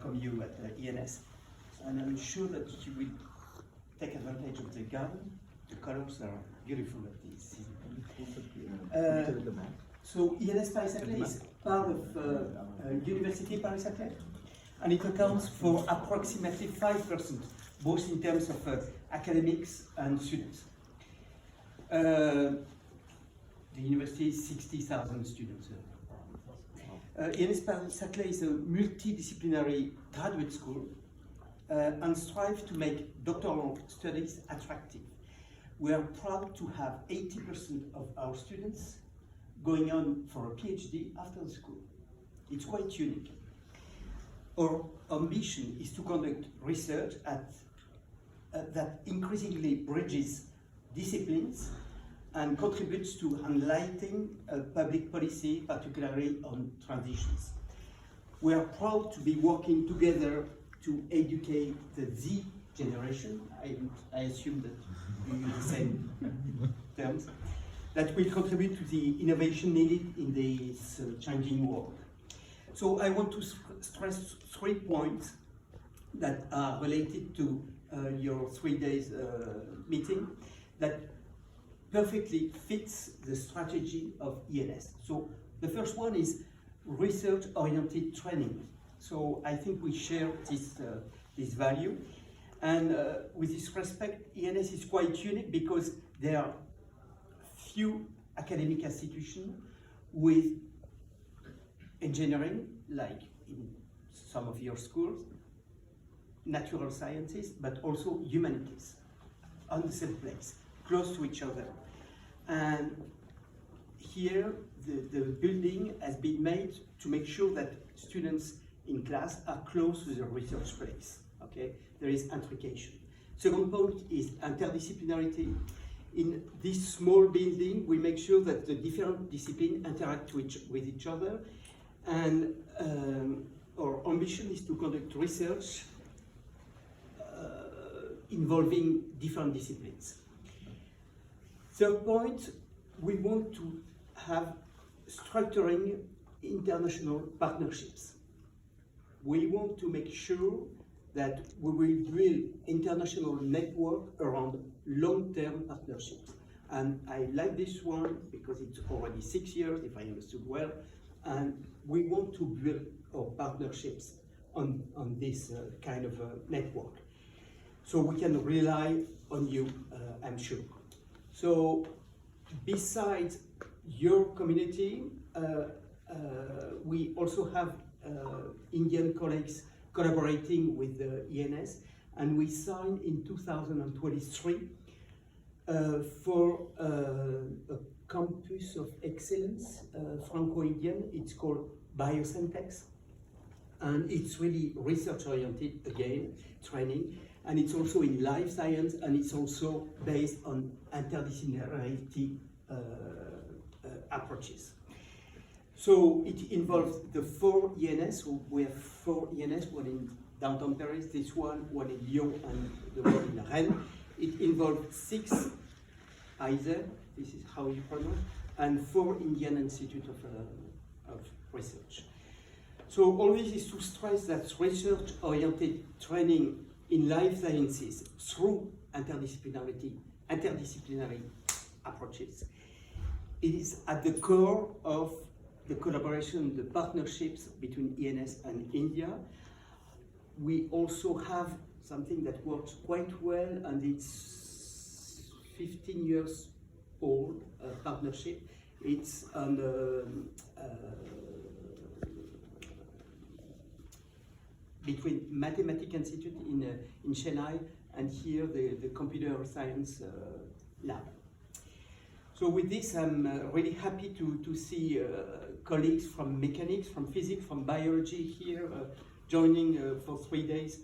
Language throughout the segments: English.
welcome you at ENS. And I'm sure that you will take advantage of the garden. The colors are beautiful at this season. So ENS Paris-Saclay is part of University Paris-Saclay, and it accounts for approximately 5%, both in terms of academics and students. The university is 60,000 students. ENS Paris-Saclay is a multidisciplinary graduate school and strives to make doctoral studies attractive. We are proud to have 80% of our students going on for a PhD after the school. It's quite unique. Our ambition is to conduct research that increasingly bridges disciplines and contributes to enlightening public policy, particularly on transitions. We are proud to be working together to educate the Z generation, I assume that you use the same terms, that will contribute to the innovation needed in this changing world. So I want to stress 3 points that are related to your 3 days meeting that perfectly fits the strategy of ENS. So the first one is research-oriented training. So I think we share this value. And with this respect, ENS is quite unique because there are few academic institutions with engineering, like in some of your schools, natural sciences, but also humanities on the same place, close to each other. And here, the building has been made to make sure that students in class are close to the research place. Okay, there is intrication. Second point is interdisciplinarity. In this small building, we make sure that the different disciplines interact with each other, and our ambition is to conduct research involving different disciplines. Third point, we want to have structuring international partnerships. We want to make sure that we will build international network around long-term partnerships. And I like this one because it's already 6 years, if I understood well, and we want to build our partnerships on this kind of network. So we can rely on you, I'm sure. So besides your community, we also have Indian colleagues collaborating with the ENS, and we signed in 2023 for a campus of excellence, Franco-Indian. It's called Biosyntex, and it's really research-oriented, again, training, and it's also in life science, and it's also based on interdisciplinarity approaches. So it involves the 4 ENS. So we have 4 ENS, one in downtown Paris, this one in Lyon, and the one in Rennes. It involves 6 ISER, this is how you pronounce, and 4 Indian Institute of Research. So all this is to stress that research-oriented training in life sciences through interdisciplinary approaches. It is at the core of the collaboration, the partnerships between ENS and India. We also have something that works quite well, and it's 15 years old partnership. It's on between Mathematics Institute in Chennai and here the Computer Science Lab. So with this, I'm really happy to see colleagues from mechanics, from physics, from biology here joining for 3 days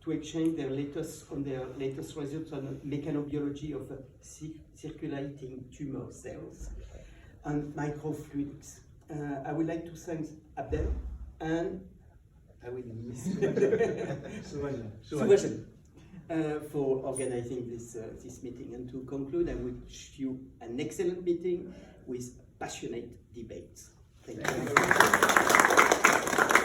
to exchange their latest results on mechanobiology of circulating tumor cells and microfluidics. I would like to thank Abdel and I will miss Subhasan for organizing this meeting. And to conclude, I wish you an excellent meeting with passionate debates. Thank you.